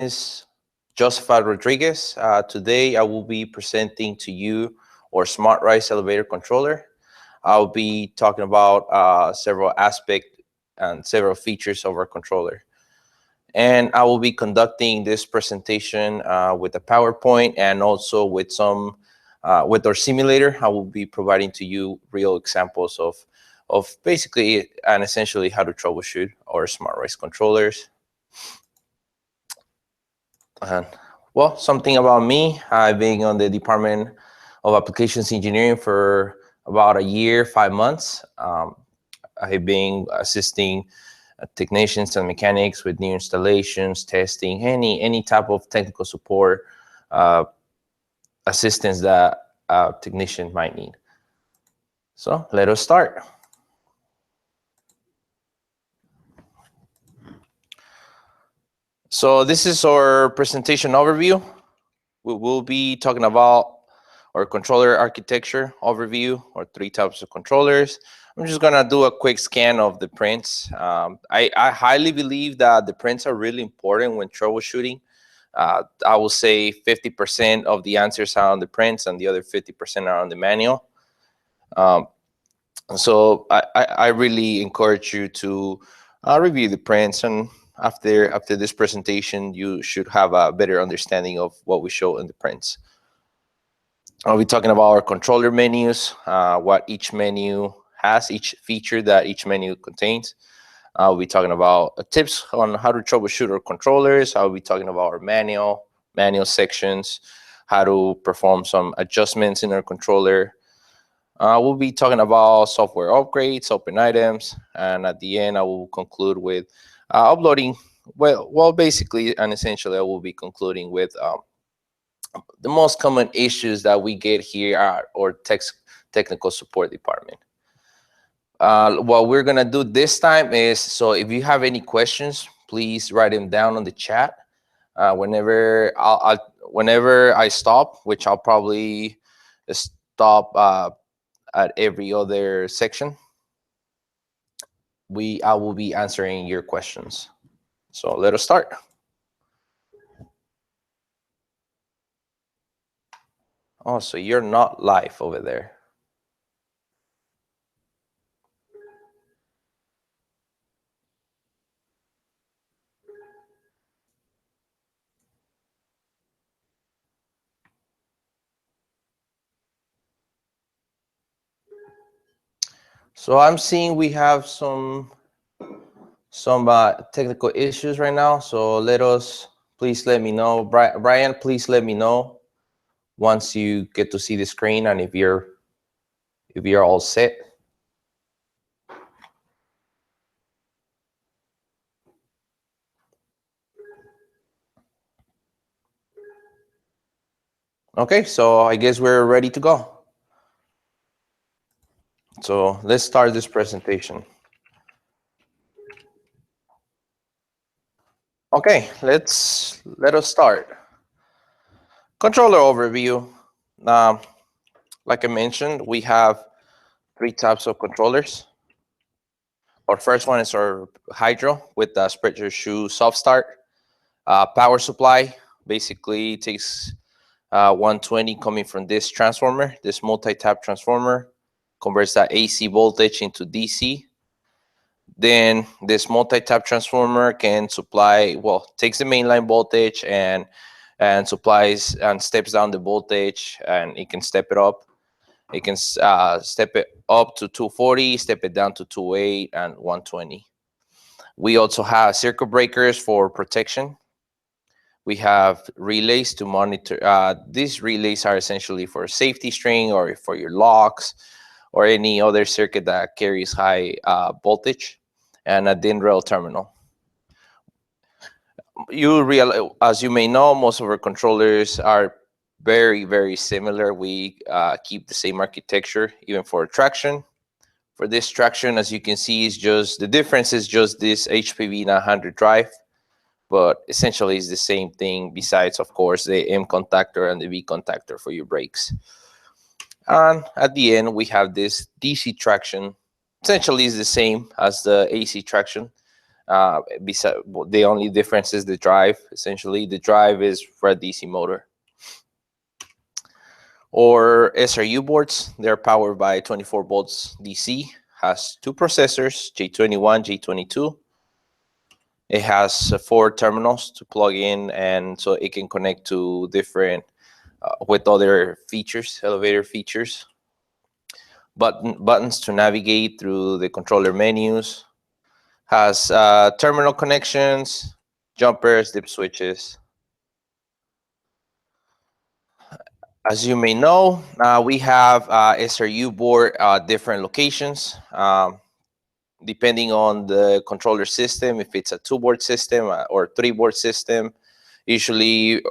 is Josephat Rodriguez. Today I will be presenting to you our SmartRise elevator controller. I'll be talking about several aspects and several features of our controller. And I will be conducting this presentation with a PowerPoint and also with with our simulator. I will be providing to you real examples of basically and essentially how to troubleshoot our SmartRise controllers. Well, something about me. I've been on the Department of Applications Engineering for about a year, 5 months. I've been assisting technicians and mechanics with new installations, testing, any type of technical support assistance that a technician might need. So let us start. So this is our presentation overview. We will be talking about our controller architecture overview, or 3 types of controllers. I'm just gonna do a quick scan of the prints. I highly believe that the prints are really important when troubleshooting. I will say 50% of the answers are on the prints and the other 50% are on the manual. So I really encourage you to review the prints, and after this presentation, you should have a better understanding of what we show in the prints. I'll be talking about our controller menus, what each menu has, each feature that each menu contains. I'll be talking about tips on how to troubleshoot our controllers. I'll be talking about our manual sections, how to perform some adjustments in our controller. We'll be talking about software upgrades, open items, and at the end, I will conclude with uploading. Well, basically and essentially, I will be concluding with the most common issues that we get here at our technical support department. What we're gonna do this time is, so if you have any questions, please write them down on the chat. Whenever I stop, which I'll probably stop at every other section, I will be answering your questions. So let us start. Oh, so you're not live over there. So I'm seeing we have some technical issues right now. So please let me know. Brian, please let me know once you get to see the screen and if you're all set. Okay, so I guess we're ready to go. So let's start this presentation. Okay, let us start. Controller overview. Like I mentioned, we have 3 types of controllers. Our first one is our Hydro with the Spread Your Shoe Soft Start. Power supply basically takes 120 coming from this transformer, this multi-tap transformer, converts that AC voltage into DC. Then this multi-tap transformer can supply, takes the mainline voltage and supplies and steps down the voltage, and it can step it up. It can step it up to 240, step it down to 208 and 120. We also have circuit breakers for protection. We have relays to monitor. These relays are essentially for safety string or for your locks or any other circuit that carries high voltage, and a DIN rail terminal. As you may know, most of our controllers are very, very similar. We keep the same architecture, even for traction. For this traction, as you can see, the difference is just this HPV 900 drive, but essentially it's the same thing, besides, of course, the M contactor and the V contactor for your brakes. And at the end, we have this DC traction. Essentially, is the same as the AC traction. The only difference is the drive. Essentially, the drive is for a DC motor. Or SRU boards, they're powered by 24 volts DC, has two processors, J21, J22. It has 4 terminals to plug in, and so it can connect to different, with other features, elevator features. Buttons to navigate through the controller menus. Has terminal connections, jumpers, dip switches. As you may know, we have SRU board different locations. Depending on the controller system, if it's a 2-board system or 3-board system. Usually,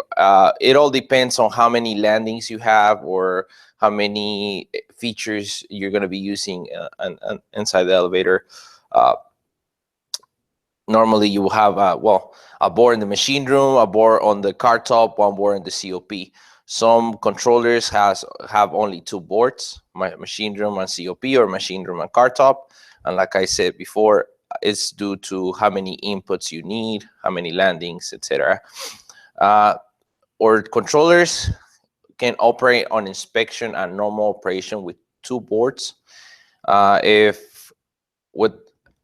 it all depends on how many landings you have or how many features you're going to be using inside the elevator. Normally, you will have a board in the machine room, a board on the car top, one board in the COP. Some controllers have only 2 boards, machine room and COP, or machine room and car top. And like I said before, it's due to how many inputs you need, how many landings, etc. Or controllers can operate on inspection and normal operation with 2 boards.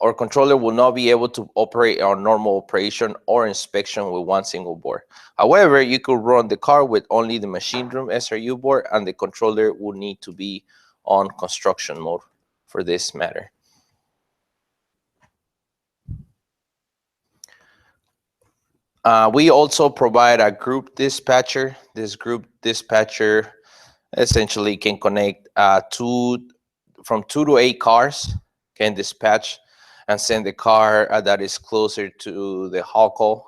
Our controller will not be able to operate on normal operation or inspection with 1 single board. However, you could run the car with only the machine room SRU board, and the controller will need to be on construction mode for this matter. We also provide a group dispatcher. This group dispatcher essentially can connect from 2 to 8 cars, can dispatch and send the car that is closer to the haul call.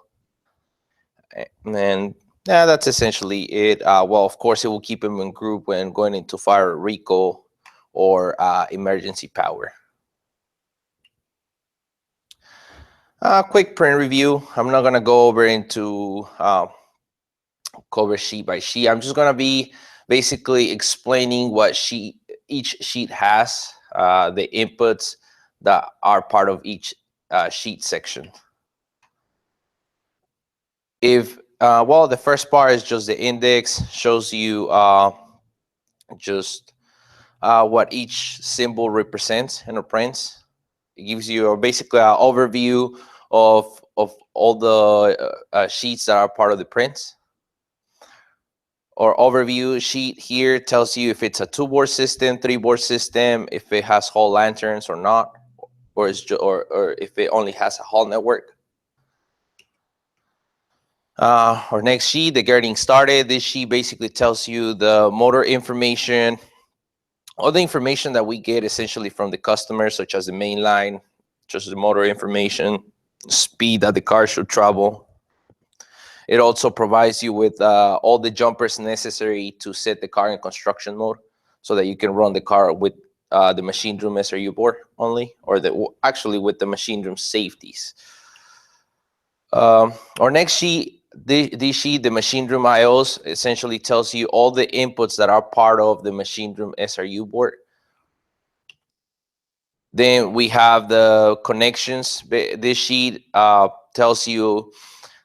And that's essentially it. Well, of course, it will keep them in group when going into fire or recall or emergency power. Quick print review. I'm not going to go over into cover sheet by sheet. I'm just going to be basically explaining what each sheet has, the inputs that are part of each sheet section. The first part is just the index, shows you just what each symbol represents in the prints. It gives you basically an overview of all the sheets that are part of the prints. Or overview sheet here tells you if it's a 2-board system, 3-board system, if it has hall lanterns or not, or if it only has a hall network. Our next sheet, the getting started. This sheet basically tells you the motor information, all the information that we get essentially from the customer, such as the main line, just the motor information, speed that the car should travel. It also provides you with all the jumpers necessary to set the car in construction mode, so that you can run the car with the machine room SRU board only, or actually with the machine room safeties. Our next sheet, this sheet, the machine room IOs, essentially tells you all the inputs that are part of the machine room SRU board. Then we have the connections. This sheet tells you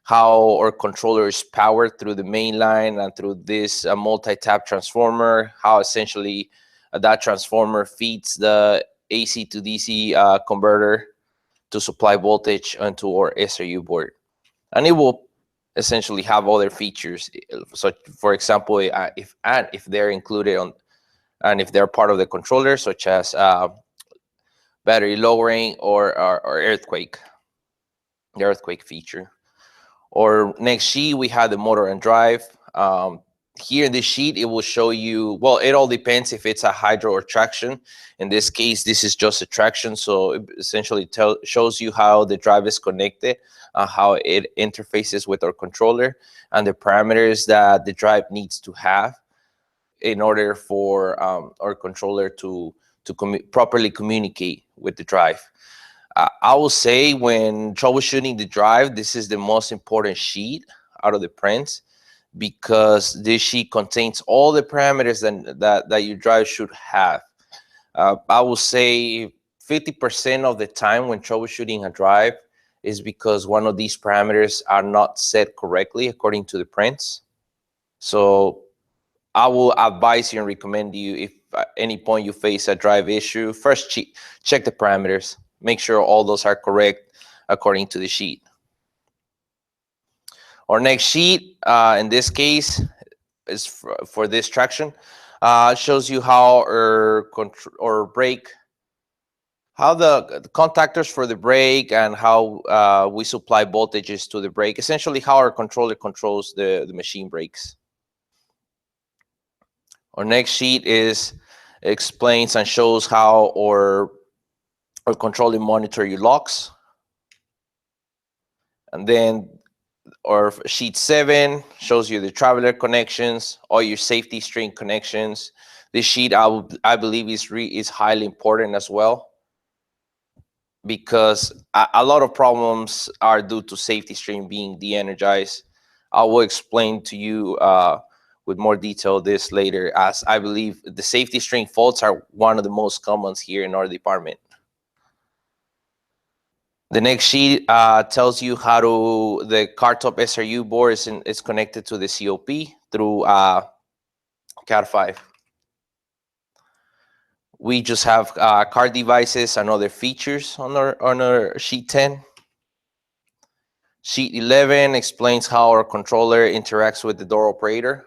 how our controller is powered through the main line and through this multi-tap transformer, how essentially that transformer feeds the AC to DC converter to supply voltage onto our SRU board. And it will essentially have other features. So for example, if they're included on, and if they're part of the controller, such as battery lowering or earthquake, the earthquake feature. Or next sheet, we have the motor and drive. Here in this sheet, it will show you, well, it all depends if it's a hydro or traction. In this case, this is just a traction. So it essentially shows you how the drive is connected, how it interfaces with our controller, and the parameters that the drive needs to have in order for our controller to properly communicate with the drive. I will say when troubleshooting the drive, this is the most important sheet out of the prints, because this sheet contains all the parameters that your drive should have. I will say 50% of the time when troubleshooting a drive, is because one of these parameters are not set correctly according to the prints. So I will advise you and recommend you, if at any point you face a drive issue, first check the parameters. Make sure all those are correct according to the sheet. Our next sheet, in this case, is for this traction. Shows you how our brake, how the contactors for the brake, and how we supply voltages to the brake. Essentially, how our controller controls the machine brakes. Our next sheet explains and shows how our controller monitor your locks. And then our sheet 7 shows you the traveler connections, all your safety string connections. This sheet I believe is highly important as well, because a lot of problems are due to safety string being de-energized. I will explain to you with more detail this later, as I believe the safety string faults are one of the most common here in our department. The next sheet tells you how the car top SRU board is connected to the COP through Cat5. We just have car devices and other features on our sheet 10. Sheet 11 explains how our controller interacts with the door operator.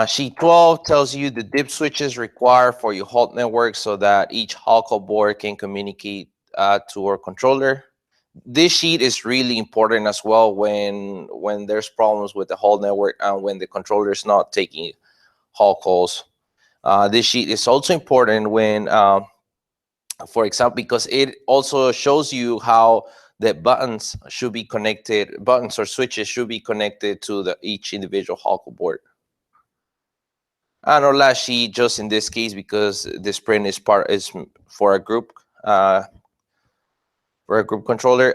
Sheet 12 tells you the dip switches required for your halt network so that each halt board can communicate to our controller. This sheet is really important as well when there's problems with the halt network and when the controller is not taking halt calls. This sheet is also important when, for example, because it also shows you how the buttons should be connected, buttons or switches should be connected to each individual halt board. And our last sheet, just in this case, because this print is for a group controller,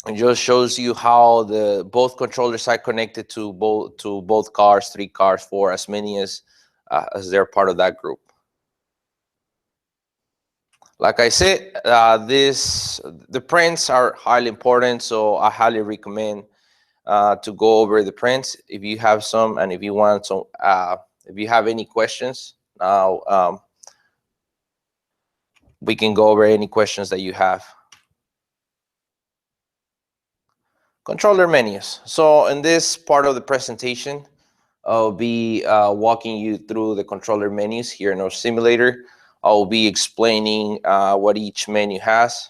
it just shows you how both controllers are connected to both cars, 3 cars, 4, as many as they're part of that group. Like I said, the prints are highly important, so I highly recommend to go over the prints if you have some, and if you want some. If you have any questions, now we can go over any questions that you have. Controller menus. So in this part of the presentation, I'll be walking you through the controller menus here in our simulator. I'll be explaining what each menu has.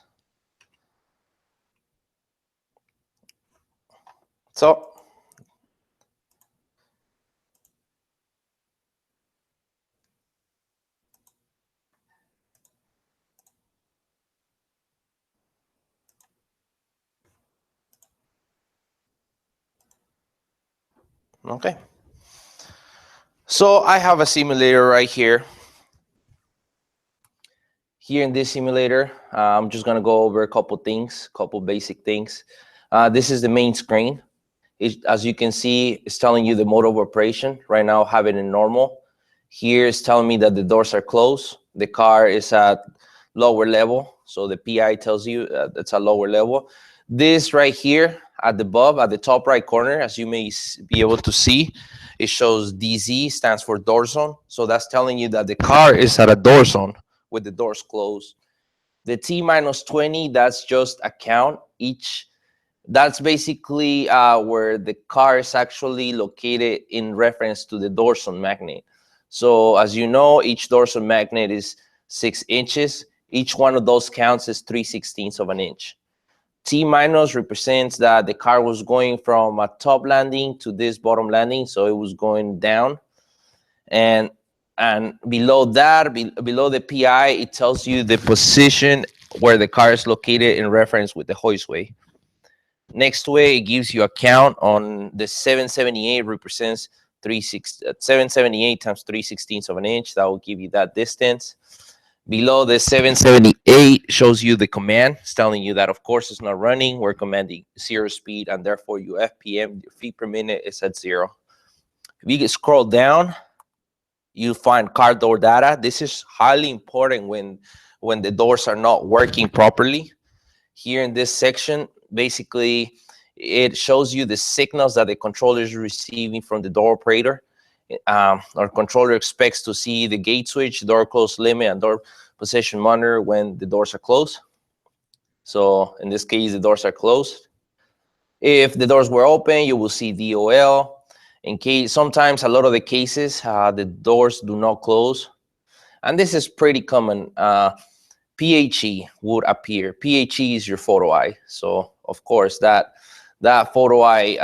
So okay. So I have a simulator right here. Here in this simulator, I'm just gonna go over a couple things, couple basic things. This is the main screen. As you can see, it's telling you the mode of operation. Right now, I have it in normal. Here it's telling me that the doors are closed. The car is at lower level. So the PI tells you it's a lower level. This right here at the top right corner, as you may be able to see, it shows DZ, stands for door zone. So that's telling you that the car is at a door zone with the doors closed. The T-20, that's just a count. That's basically where the car is actually located in reference to the dorsal magnet. So as you know, each dorsal magnet is 6 inches. Each one of those counts is 3/16 of an inch. T- represents that the car was going from a top landing to this bottom landing, so it was going down. And below that, below the PI, it tells you the position where the car is located in reference with the hoistway. Next way, it gives you a count on the 778 represents 778 times 3/16 of an inch. That will give you that distance. Below the 778 shows you the command. It's telling you that, of course, it's not running. We're commanding 0 speed, and therefore your FPM, your feet per minute, is at 0. If you scroll down, you find car door data. This is highly important when the doors are not working properly. Here in this section, basically, it shows you the signals that the controller is receiving from the door operator. Our controller expects to see the gate switch, door close limit, and door position monitor when the doors are closed. So in this case, the doors are closed. If the doors were open, you will see DOL. In case, sometimes a lot of the cases, the doors do not close. And this is pretty common. PHE would appear. PHE is your photo eye. So of course that photo eye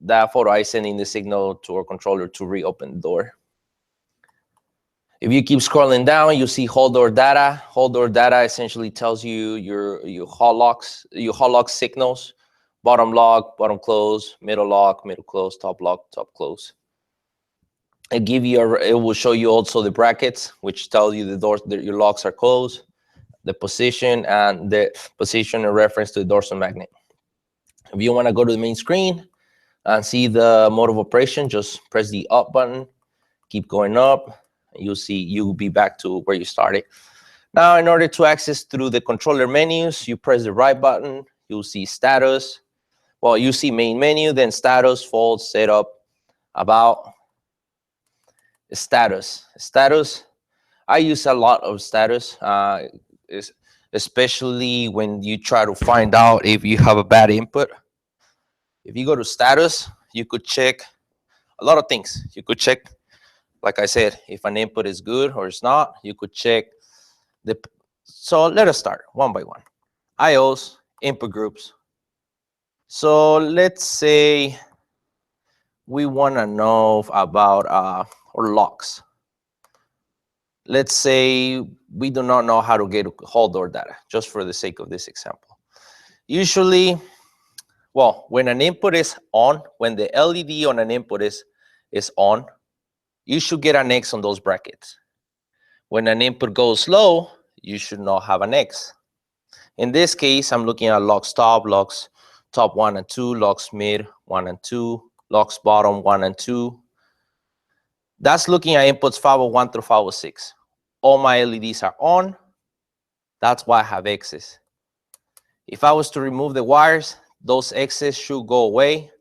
that photo eye sending the signal to our controller to reopen the door. If you keep scrolling down, you see hold door data. Hold door data essentially tells you your hall locks signals: bottom lock, bottom close, middle lock, middle close, top lock, top close. It will show you also the brackets, which tell you the doors that your locks are closed, the position, and the position in reference to the dorsal magnet. If you want to go to the main screen and see the mode of operation, just press the up button, keep going up, and you'll be back to where you started. Now, in order to access through the controller menus, you press the right button, you'll see status. Well, you see main menu, then status, fault, setup, about. Status. I use a lot of status, especially when you try to find out if you have a bad input. If you go to status, you could check a lot of things. You could check, like I said, if an input is good or it's not. You could check so let us start one by one. IOs, input groups. So let's say we want to know about or locks. Let's say we do not know how to get hold door data, just for the sake of this example. Usually, well, when an input is on, when the LED on an input is on, you should get an X on those brackets. When an input goes low, you should not have an X. In this case, I'm looking at locks top 1 and 2, locks mid 1 and 2, locks bottom 1 and 2. That's looking at inputs 501 through 506. All my LEDs are on. That's why I have X's. If I was to remove the wires, those X's should go away.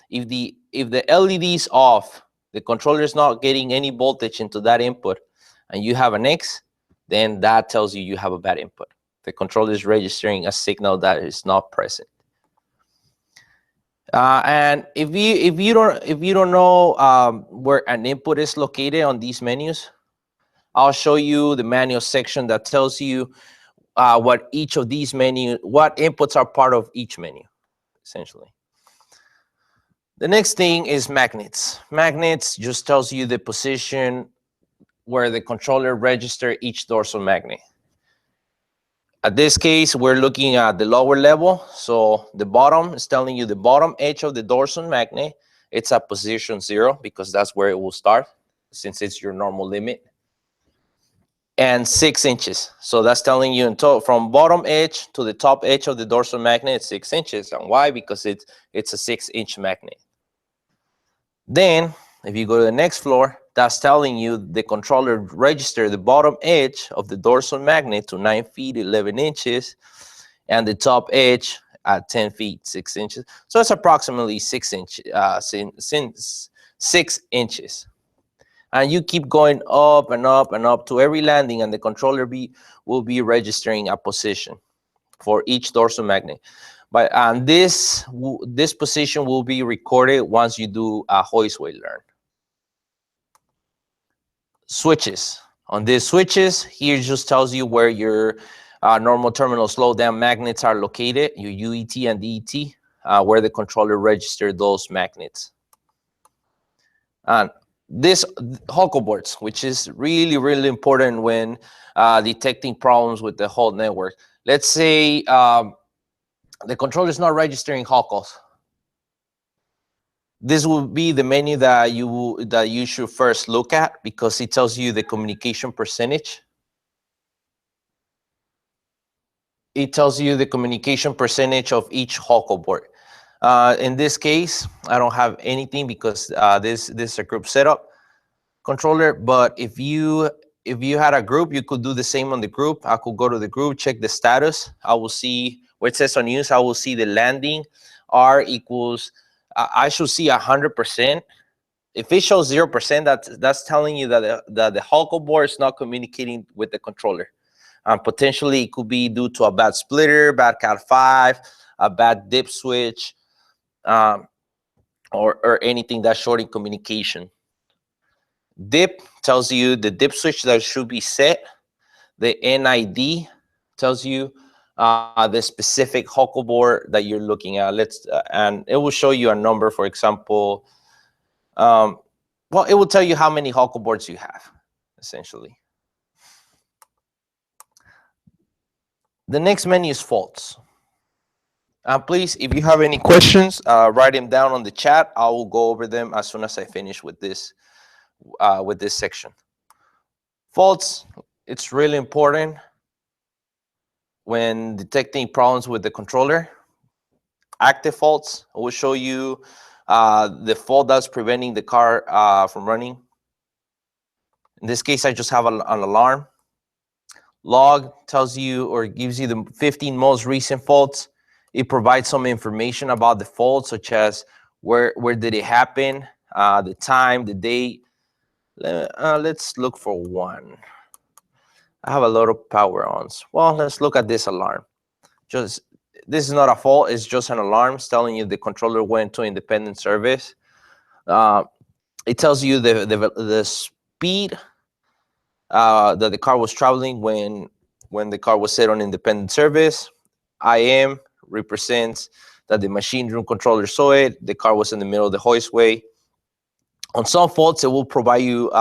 If the LED is off, the controller is not getting any voltage into that input, and you have an X, then that tells you have a bad input. The controller is registering a signal that is not present. And if you don't know where an input is located on these menus, I'll show you the manual section that tells you what each of these what inputs are part of each menu, essentially. The next thing is magnets. Magnets just tells you the position where the controller registers each dorsal magnet. At this case, we're looking at the lower level. So the bottom is telling you the bottom edge of the dorsal magnet. It's at position 0 because that's where it will start, since it's your normal limit. And 6 inches. So that's telling you from bottom edge to the top edge of the dorsal magnet, it's 6 inches. And why? Because it's a 6-inch magnet. Then, if you go to the next floor, that's telling you the controller registered the bottom edge of the dorsal magnet to 9 feet, 11 inches, and the top edge at 10 feet, 6 inches. So it's approximately 6 inches. And you keep going up and up and up to every landing, and the controller will be registering a position for each dorsal magnet. But this position will be recorded once you do a hoist weight learn. Switches. On these switches, here just tells you where your normal terminal slowdown magnets are located, your UET and DET, where the controller registered those magnets. And this Hawkle boards, which is really, really important when detecting problems with the whole network. Let's say the controller is not registering Hawkles. This will be the menu that you should first look at, because it tells you the communication percentage. It tells you the communication percentage of each Hawkle board. In this case, I don't have anything because this is a group setup. controller. But if you had a group, you could do the same on the group. I could go to the group, check the status. I will see where it says on use. I will see the landing R equals. I should see 100%. If it shows 0%, that's telling you that the Hulk board is not communicating with the controller. Potentially, it could be due to a bad splitter, bad Cat5, a bad dip switch, or anything that's shorting communication. Dip tells you the dip switch that should be set. The NID tells you the specific Hulk board that you're looking at. And it will show you a number, for example. Well, it will tell you how many Hulk boards you have, essentially. The next menu is faults. Please, if you have any questions, write them down on the chat. I will go over them as soon as I finish with this section. Faults, it's really important when detecting problems with the controller. Active faults, I will show you the fault that's preventing the car from running. In this case, I just have an alarm. Log tells you or gives you the 15 most recent faults. It provides some information about the fault, such as where did it happen, the time, the date. Let's look for one. I have a lot of power ons. Well, let's look at this alarm. This is not a fault, it's just an alarm. It's telling you the controller went to independent service. It tells you the speed that the car was traveling when the car was set on independent service. IM represents that the machine room controller saw it. The car was in the middle of the hoistway. On some faults, it will provide you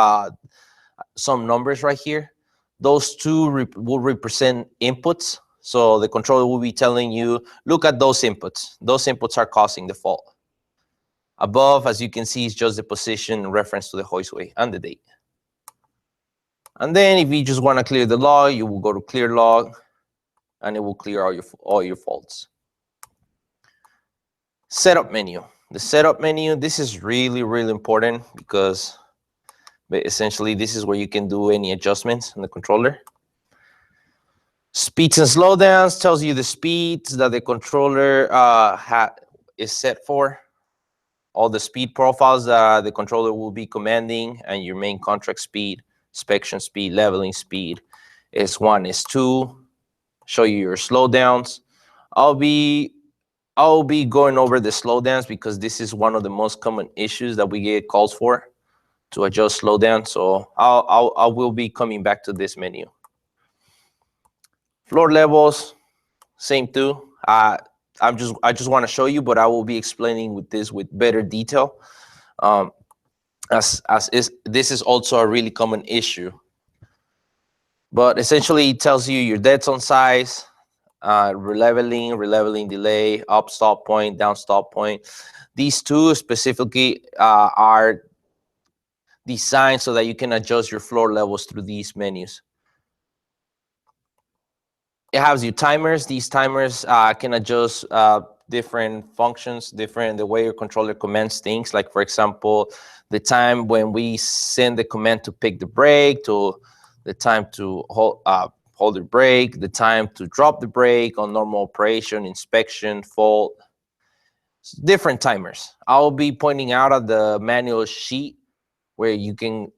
some numbers right here. Those two will represent inputs. So the controller will be telling you, look at those inputs. Those inputs are causing the fault. Above, as you can see, is just the position in reference to the hoistway and the date. And then if you just want to clear the log, you will go to clear log, and it will clear all your faults. Setup menu. The setup menu, this is really, really important because essentially this is where you can do any adjustments on the controller. Speeds and slowdowns tells you the speeds that the controller is set for. All the speed profiles that the controller will be commanding, and your main contract speed, inspection speed, leveling speed, S1, S2. Show you your slowdowns. I'll be going over the slowdowns because this is one of the most common issues that we get calls for, to adjust slowdown. So I will be coming back to this menu. Floor levels, same too. I just want to show you, but I will be explaining with better detail. This is also a really common issue. But essentially, it tells you your dead zone size, releveling delay, up stop point, down stop point. These two specifically are designed so that you can adjust your floor levels through these menus. It has your timers. These timers can adjust different functions, the way your controller commands things. Like, for example, the time when we send the command to pick the brake, to the time to hold the brake, the time to drop the brake on normal operation, inspection, fault. Different timers. I'll be pointing out at the manual sheet where you can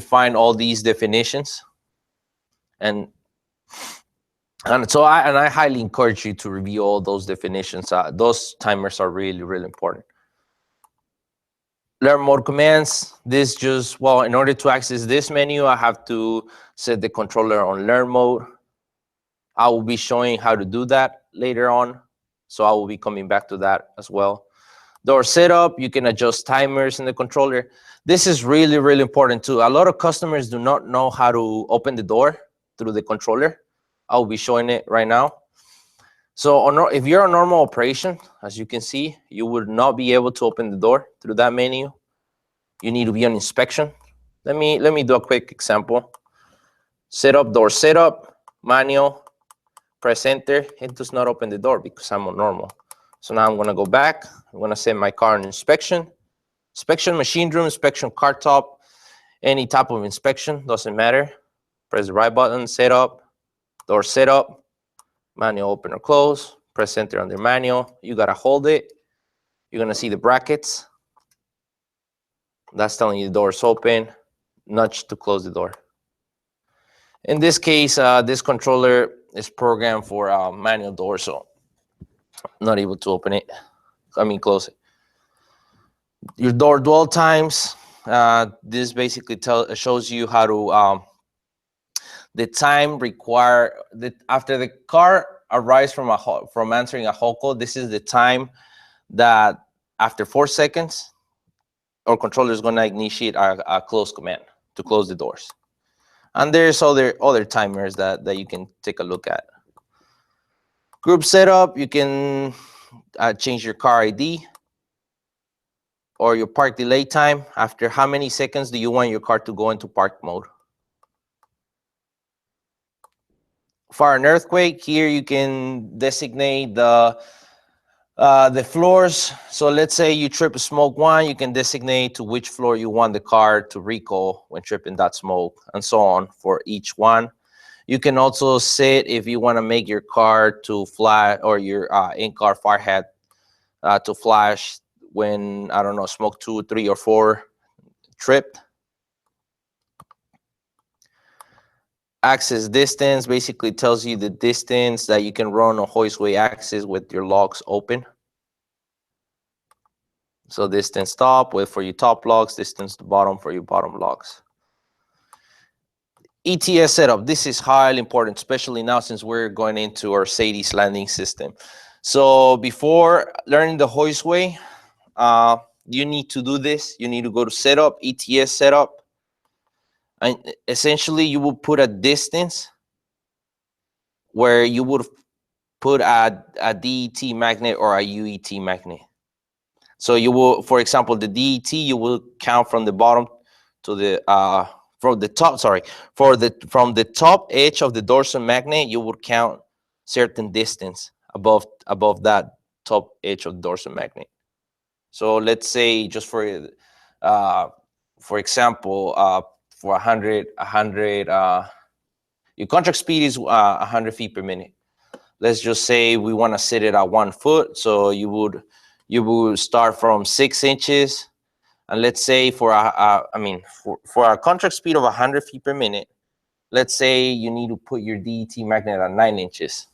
find all these definitions. And so I highly encourage you to review all those definitions. Those timers are really, really important. Learn mode commands. In order to access this menu, I have to set the controller on learn mode. I will be showing how to do that later on, so I will be coming back to that as well. Door setup, you can adjust timers in the controller. This is really, really important too. A lot of customers do not know how to open the door through the controller. I will be showing it right now. So if you're on normal operation, as you can see, you would not be able to open the door through that menu. You need to be on inspection. Let me do a quick example. Setup, door setup, manual, press enter. It does not open the door because I'm on normal. So now I'm gonna go back. I'm gonna set my car on inspection. Inspection machine room, inspection car top, any type of inspection, doesn't matter. Press the right button, setup, door setup, manual open or close, press enter on the manual. You gotta hold it. You're gonna see the brackets. That's telling you the door is open. Nudge to close the door. In this case, this controller is programmed for a manual door, so I'm not able to open it. Close it. Your door dwell times. This basically shows you how to the time required after the car arrives from answering a halt call. This is the time that after 4 seconds, our controller is going to initiate a close command to close the doors. And there's other timers that you can take a look at. Group setup, you can change your car ID or your park delay time. After how many seconds do you want your car to go into park mode? Fire and earthquake, here you can designate the floors. So let's say you trip a smoke one, you can designate to which floor you want the car to recall when tripping that smoke, and so on for each one. You can also set if you want to make your car to flash, or your in-car fire head to flash when, I don't know, smoke 2, 3, or 4 tripped. Access distance basically tells you the distance that you can run a hoistway axis with your locks open. So distance top for your top locks, distance to bottom for your bottom locks. ETS setup. This is highly important, especially now since we're going into our SATIS landing system. So before learning the hoistway, you need to do this. You need to go to setup, ETS setup. And essentially, you will put a distance where you would put a DET magnet or a UET magnet. So you will, for example, the DET, you will count from the bottom to the from the top edge of the dorsal magnet, you would count certain distance above that top edge of the dorsal magnet. So let's say, just for example, for 100, your contract speed is 100 feet per minute. Let's just say we want to set it at 1 foot. So you would start from 6 inches. And let's say for a contract speed of 100 feet per minute, let's say you need to put your DET magnet at 9 inches.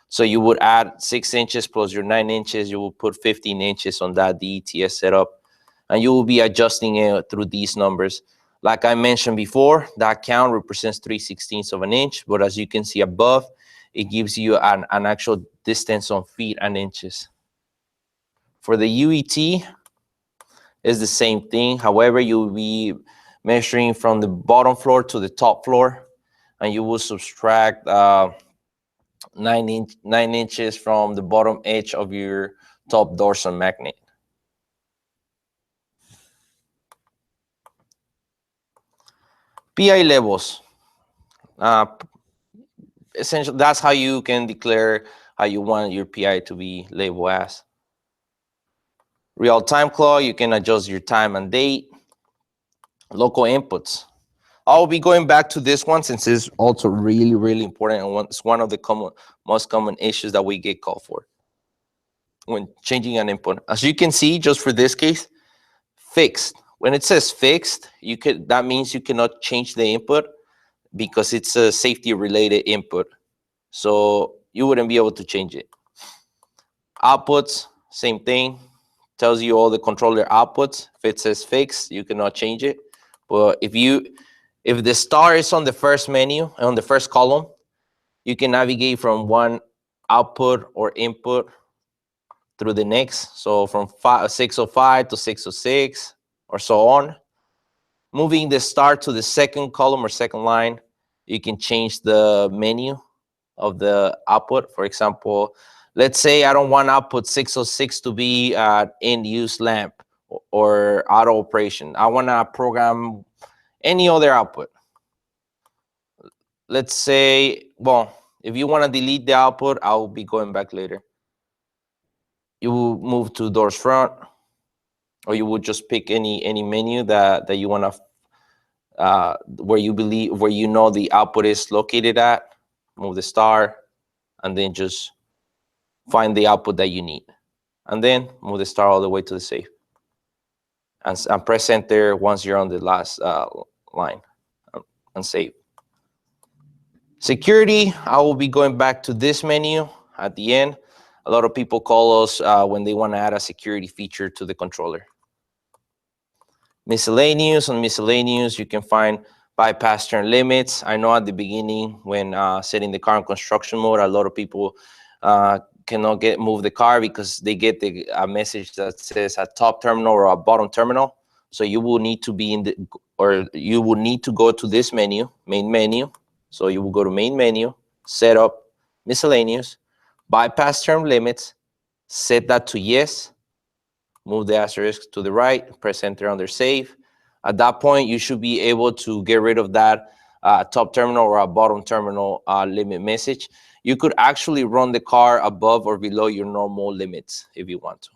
So you would add 6 inches plus your 9 inches. You will put 15 inches on that DETS setup. And you will be adjusting it through these numbers. Like I mentioned before, that count represents 3/16 of an inch. But as you can see above, it gives you an actual distance on feet and inches. For the UET, it's the same thing. However, you will be measuring from the bottom floor to the top floor. And you will subtract 9 inches from the bottom edge of your top dorsal magnet. PI levels. Essentially, that's how you can declare how you want your PI to be labeled as. Real-time clock, you can adjust your time and date. Local inputs. I'll be going back to this one since it's also really, really important, and it's one of the most common issues that we get called for when changing an input. As you can see, just for this case, fixed. When it says fixed, that means you cannot change the input because it's a safety-related input. So you wouldn't be able to change it. Outputs, same thing. Tells you all the controller outputs. If it says fixed, you cannot change it. But if the star is on the first menu, on the first column, you can navigate from one output or input through the next. So from 605 to 606 or so on. Moving the star to the second column or second line, you can change the menu of the output. For example, let's say I don't want output 606 to be in-use lamp or auto operation. I want to program any other output. Let's say, well, if you want to delete the output, I'll be going back later. You will move to doors front. or you would just pick any menu that you want to, where you know the output is located at. Move the star, and then just find the output that you need, and then move the star all the way to the save, and press enter once you're on the last line, and save. Security, I will be going back to this menu at the end. A lot of people call us when they want to add a security feature to the controller. Miscellaneous. On miscellaneous, you can find bypass term limits. I know at the beginning when setting the car in construction mode, a lot of people cannot move the car because they get a message that says a top terminal or a bottom terminal. So you will need to be you will need to go to this menu, main menu. So you will go to main menu, setup, miscellaneous, bypass term limits, set that to yes, move the asterisk to the right, press enter under save. At that point, you should be able to get rid of that top terminal or a bottom terminal limit message. You could actually run the car above or below your normal limits if you want to.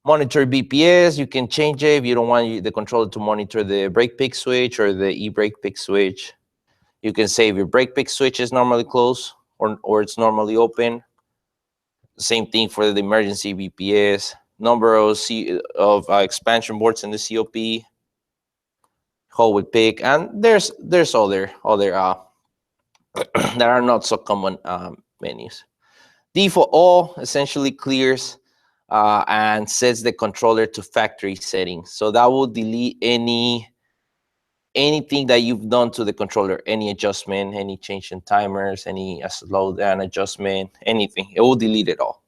Monitor BPS, you can change it if you don't want the controller to monitor the brake pick switch or the e-brake pick switch. You can say if your brake pick switch is normally closed or it's normally open. Same thing for the emergency BPS. Number of expansion boards in the COP, hold with pick, and there's other that are not so common menus. Default all essentially clears and sets the controller to factory settings. So that will delete anything that you've done to the controller, any adjustment, any change in timers, any slowdown adjustment, anything. It will delete it all.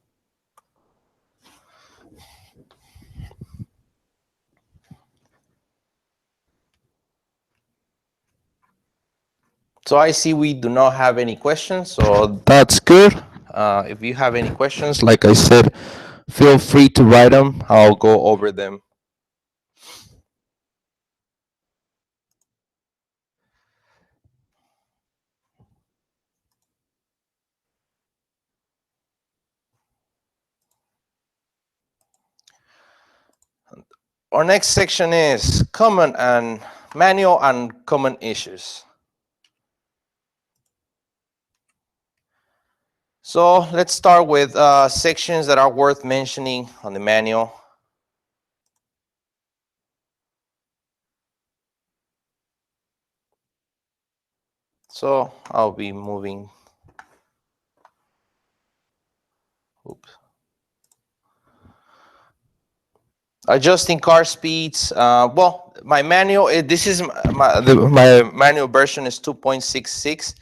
So I see we do not have any questions, so that's good. If you have any questions, like I said, feel free to write them. I'll go over them. Our next section is common and manual and common issues. So let's start with sections that are worth mentioning on the manual. So I'll be moving. Oops. Adjusting car speeds. Well, my manual. This is my manual version is 2.66.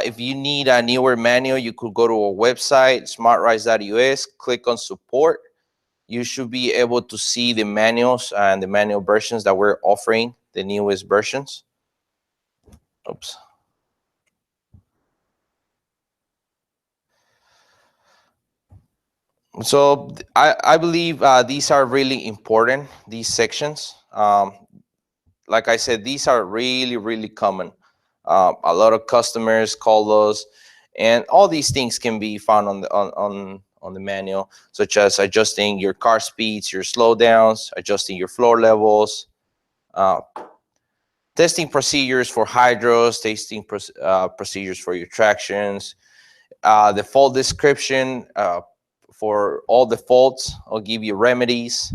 If you need a newer manual, you could go to our website, smartrides.us, click on support. You should be able to see the manuals and the manual versions that we're offering, the newest versions. Oops. So I believe these are really important, these sections. Like I said, these are really, really common. A lot of customers call us, and all these things can be found on the manual, such as adjusting your car speeds, your slowdowns, adjusting your floor levels, testing procedures for hydros, testing procedures for your tractions, the fault description for all the faults. I'll give you remedies,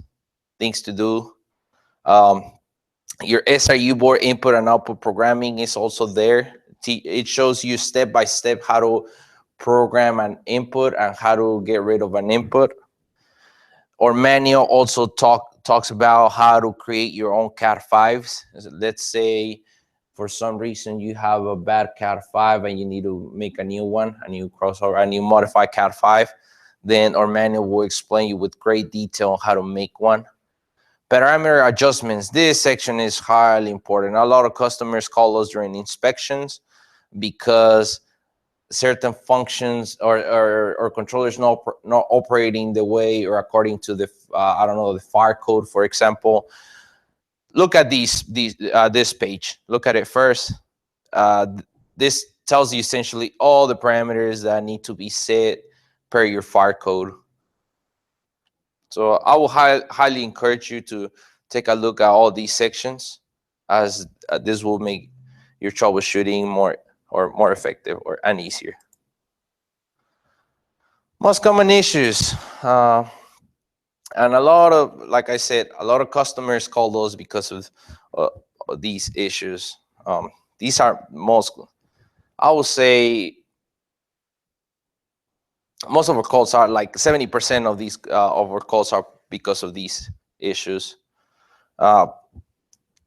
things to do. Your SRU board input and output programming is also there. It shows you step by step how to program an input and how to get rid of an input. Or manual also talks about how to create your own Cat5s. Let's say for some reason you have a bad Cat5 and you need to make a new one, a new crossover, a new modified Cat5, then our manual will explain you with great detail how to make one. Parameter adjustments. This section is highly important. A lot of customers call us during inspections because certain functions or controllers not operating the way or according to the I don't know, the FAR code, for example. Look at this page. Look at it first. This tells you essentially all the parameters that need to be set per your FAR code. So I will highly encourage you to take a look at all these sections, as this will make your troubleshooting more effective and easier. Most common issues, and a lot of, like I said, a lot of customers call those because of uh, these issues. These are most, I would say, most of our calls are like 70% of these of our calls are because of these issues. Uh,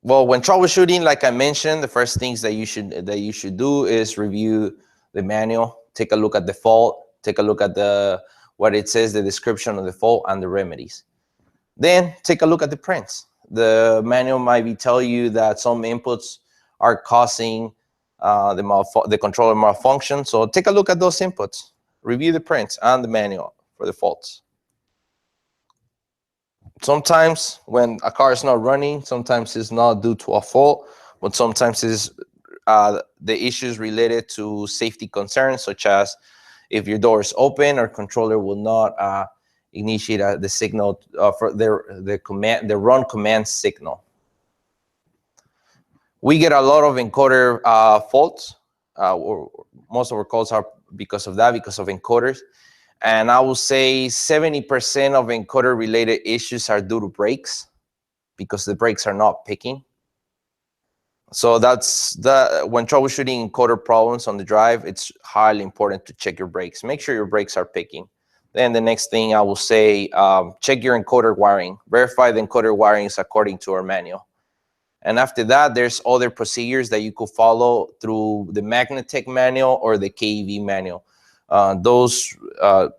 well, when troubleshooting, like I mentioned, the first things that you should do is review the manual, take a look at the fault, take a look at the what it says, the description of the fault and the remedies. Then take a look at the prints. The manual might be tell you that some inputs are causing the controller malfunction. So take a look at those inputs. Review the prints and the manual for the faults. Sometimes when a car is not running, sometimes it's not due to a fault, but sometimes it's the issues related to safety concerns, such as if your door is open or controller will not initiate the signal for the run command signal. We get a lot of encoder faults. Or most of our calls are because of that, because of encoders. And I will say 70% of encoder related issues are due to brakes, because the brakes are not picking. So that's when troubleshooting encoder problems on the drive, it's highly important to check your brakes. Make sure your brakes are picking. Then the next thing I will say, check your encoder wiring. Verify the encoder wiring is according to our manual. And after that, there's other procedures that you could follow through the Magnatech manual or the KEV manual. The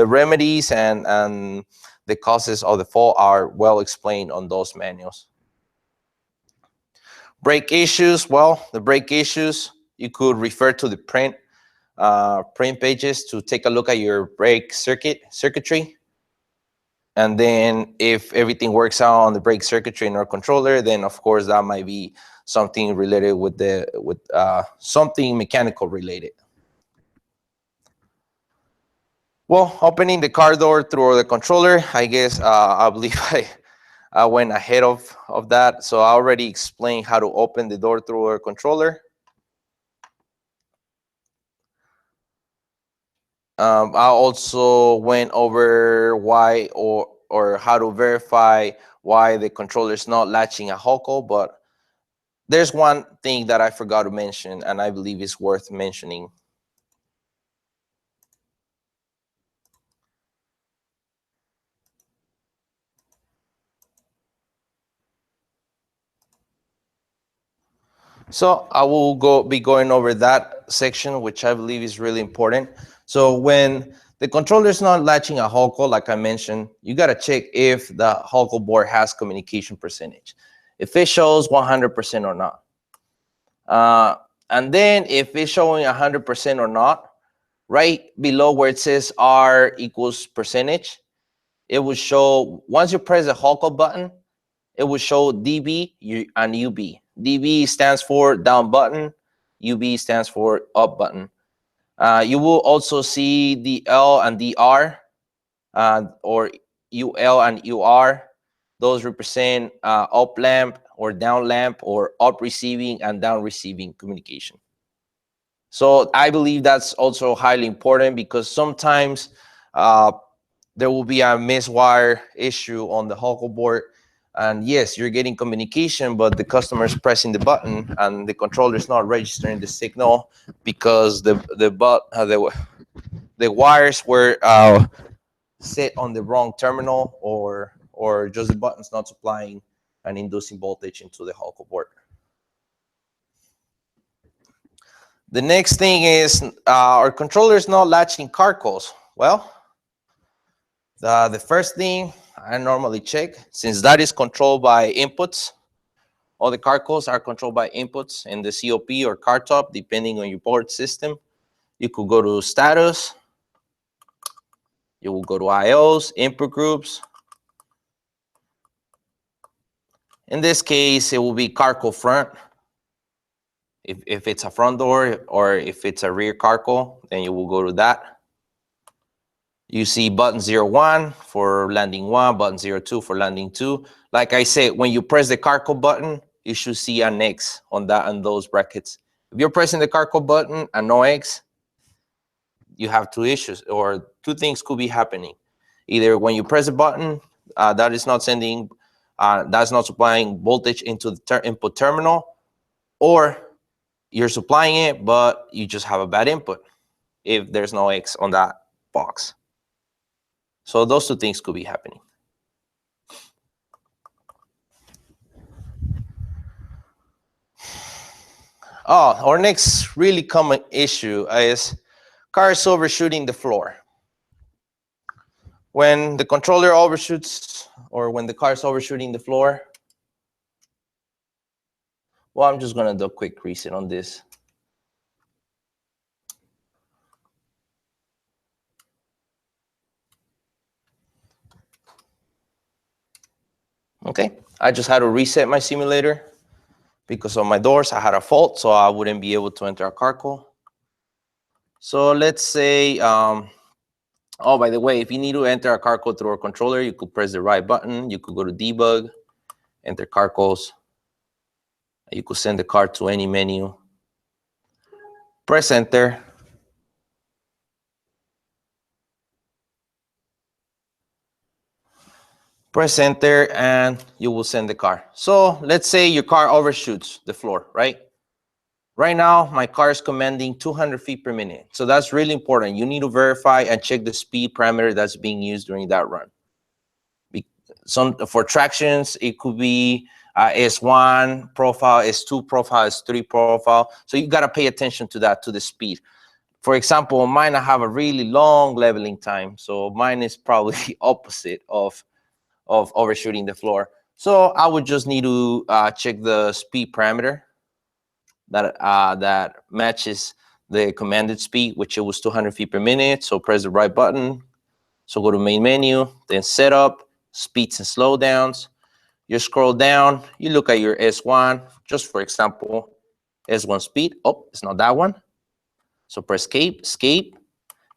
remedies and the causes of the fault are well explained on those manuals. Brake issues, well, the brake issues, you could refer to the print pages to take a look at your brake circuitry. And then if everything works out on the brake circuitry in our controller, then of course that might be something related with something mechanical related. Well, opening the car door through the controller, I guess I believe I went ahead of that. So I already explained how to open the door through our controller. I also went over why or how to verify why the controller is not latching a HOCO, but there's one thing that I forgot to mention, and I believe is worth mentioning. So I will be going over that section, which I believe is really important. So when the controller is not latching a HOCO, like I mentioned, you got to check if the HOCO board has communication percentage, if it shows 100% or not. And then if it's showing 100% or not, right below where it says R equals percentage, it will show, once you press the HOCO button, it will show DB and UB. DB stands for down button, UB stands for up button. You will also see the L and DR, or UL and UR. Those represent up lamp or down lamp, or up receiving and down receiving communication. So I believe that's also highly important, because sometimes there will be a miswire issue on the HOCO board. And yes, you're getting communication, but the customer is pressing the button and the controller is not registering the signal, because the wires were set on the wrong terminal, or just the button's not supplying and inducing voltage into the HOCO board. The next thing is our controller is not latching car calls. Well, the first thing I normally check, since that is controlled by inputs, all the car calls are controlled by inputs in the COP or car top, depending on your board system. You could go to status, you will go to IOs, input groups. In this case, it will be car call front. If it's a front door, or if it's a rear car call, then you will go to that. You see button 01 for landing 1, button 02 for landing 2. Like I said, when you press the cargo button, you should see an X on that and those brackets. If you're pressing the cargo button and no X, you have two issues, or two things could be happening. Either when you press a button, that is not sending, that's not supplying voltage into the input terminal, or you're supplying it, but you just have a bad input if there's no X on that box. So those two things could be happening. Oh, our next really common issue is cars overshooting the floor. When the controller overshoots, or when the car is overshooting the floor, well, I'm just gonna do a quick reset on this. Okay, I just had to reset my simulator because of my doors. I had a fault, so I wouldn't be able to enter a car call. So let's say, oh, by the way, if you need to enter a car code through a controller, you could press the right button. You could go to debug, enter car calls. You could send the car to any menu. Press enter. Press enter and you will send the car. So let's say your car overshoots the floor, right? Right now, my car is commanding 200 feet per minute. So that's really important. You need to verify and check the speed parameter that's being used during that run. For tractions, it could be S1 profile, S2 profile, S3 profile. So you got to pay attention to that, to the speed. For example, mine, I have a really long leveling time. So mine is probably the opposite of overshooting the floor. So I would just need to check the speed parameter that matches the commanded speed, which it was 200 feet per minute. So press the right button. So go to main menu, then setup, speeds and slowdowns. You scroll down, you look at your S1, just for example, S1 speed. Oh, it's not that one. So press escape,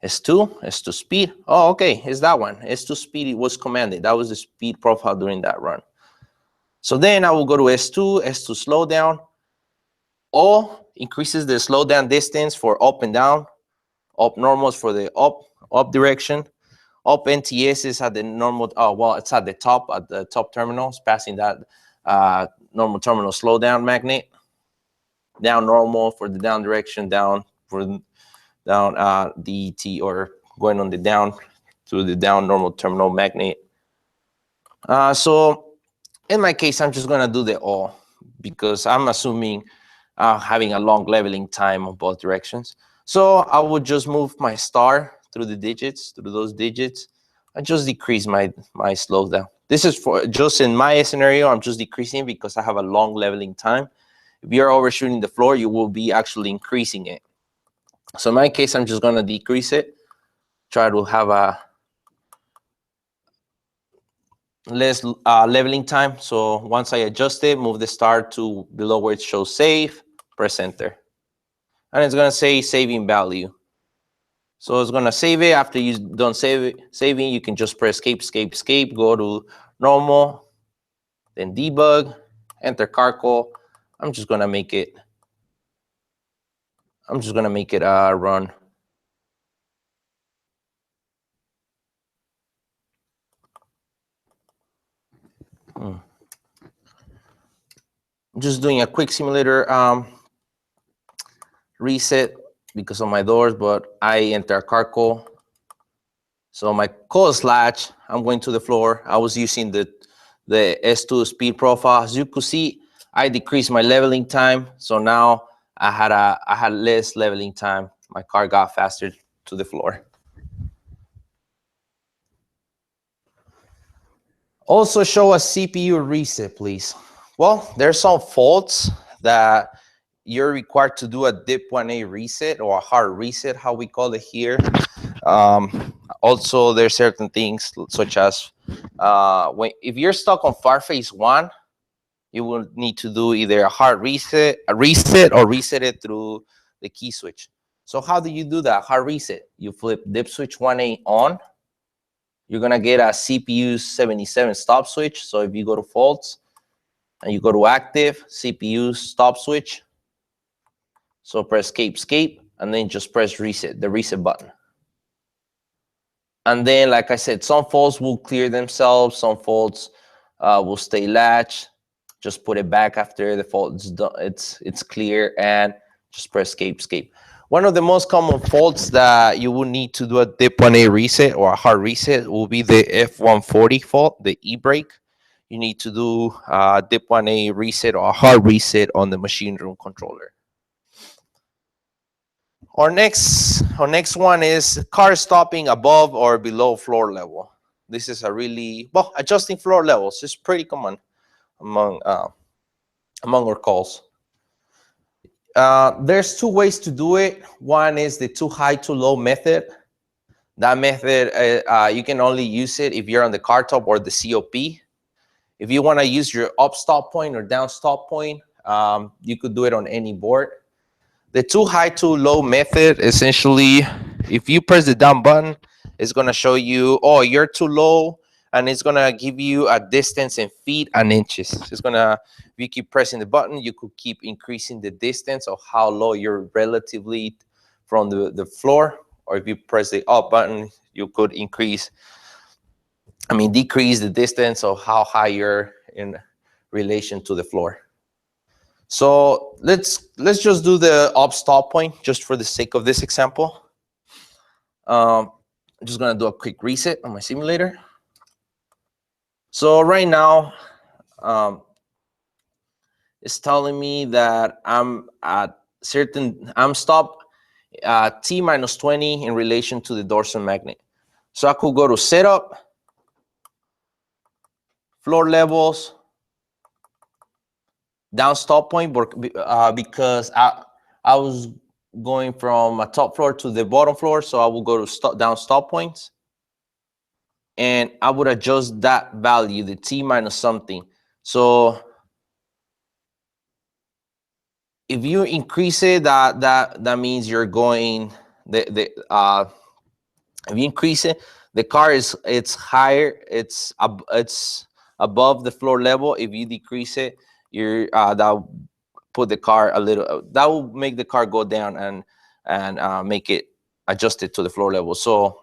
S2 speed. Oh, okay, it's that one. S2 speed, it was commanded. That was the speed profile during that run. So then I will go to S2 slowdown. O increases the slowdown distance for up and down. Up normals for the up direction. Up NTS is at the normal, well, it's at the top terminals, passing that normal terminal slowdown magnet. Down normal for the down direction, down for down DET, or going on the down to the down normal terminal magnet. So in my case, I'm just gonna do the all because I'm assuming having a long leveling time on both directions. So I would just move my star through the digits, through those digits, and just decrease my slowdown. This is for just in my scenario, I'm just decreasing because I have a long leveling time. If you're overshooting the floor, you will be actually increasing it. So in my case, I'm just gonna decrease it, try to have a less leveling time. So once I adjust it, move the star to below where it shows save, press enter. And it's gonna say saving value. So it's gonna save it. After you done saving, you can just press escape, go to normal, then debug, enter car call. I'm just gonna make it run. I'm just doing a quick simulator reset because of my doors, but I enter a car call. So my call is latch. I'm going to the floor. I was using the S2 speed profile. As you could see, I decreased my leveling time. So now I had less leveling time. My car got faster to the floor. Also show a CPU reset, please. Well, there's some faults that you're required to do a DIP1A reset, or a hard reset, how we call it here. Also, there's certain things such as if you're stuck on Farface 1, you will need to do either a hard reset, or reset it through the key switch. So how do you do that hard reset? You flip DIP switch 1A on, you're gonna get a CPU 77 stop switch. So if you go to faults and you go to active, CPU stop switch. So press escape, and then just press reset, the reset button. And then, like I said, some faults will clear themselves, some faults will stay latched. Just put it back after the fault is done, it's clear, and just press escape. One of the most common faults that you will need to do a dip 1A reset or a hard reset will be the F140 fault, the e-brake. You need to do a dip 1A reset or a hard reset on the machine room controller. Our next one is car stopping above or below floor level. This is a really, well, adjusting floor levels is pretty common among our calls. There's two ways to do it. One is the too high, too low method. That method, you can only use it if you're on the car top or the COP. If you want to use your up stop point or down stop point, you could do it on any board. The too high, too low method, essentially, if you press the down button, it's going to show you, oh, you're too low, and it's going to give you a distance in feet and inches. It's going to, if you keep pressing the button, you could keep increasing the distance of how low you're relatively from the floor. Or if you press the up button, you could decrease the distance of how high you're in relation to the floor. So let's just do the up stop point just for the sake of this example. I'm just gonna do a quick reset on my simulator. So right now, it's telling me that I'm stopped T minus 20 in relation to the dorsal magnet. So I could go to setup, floor levels, down stop point, because I was going from a top floor to the bottom floor, so I will go to down stop points, and I would adjust that value, the T minus something. So if you increase it, that means you're going if you increase it, the car it's higher, it's above the floor level. If you decrease it, you're that put the car a little, that will make the car go down and make it adjusted to the floor level. So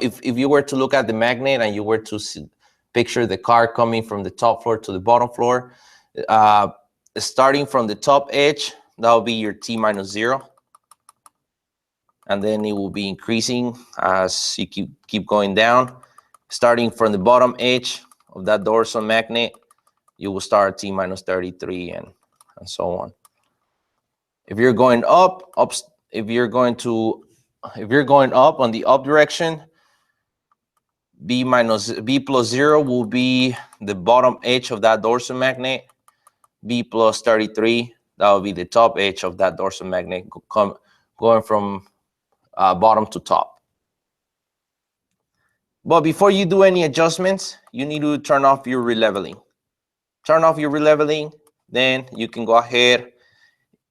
if you were to look at the magnet and you were to picture the car coming from the top floor to the bottom floor, starting from the top edge, that will be your T minus 0. And then it will be increasing as you keep going down. Starting from the bottom edge of that dorsal magnet, you will start T minus 33 and so on. If you're going up, if you're going up on the up direction, B plus 0 will be the bottom edge of that dorsal magnet. B plus 33, that will be the top edge of that dorsal magnet, going from bottom to top. But before you do any adjustments, you need to turn off your releveling. Turn off your releveling, then you can go ahead,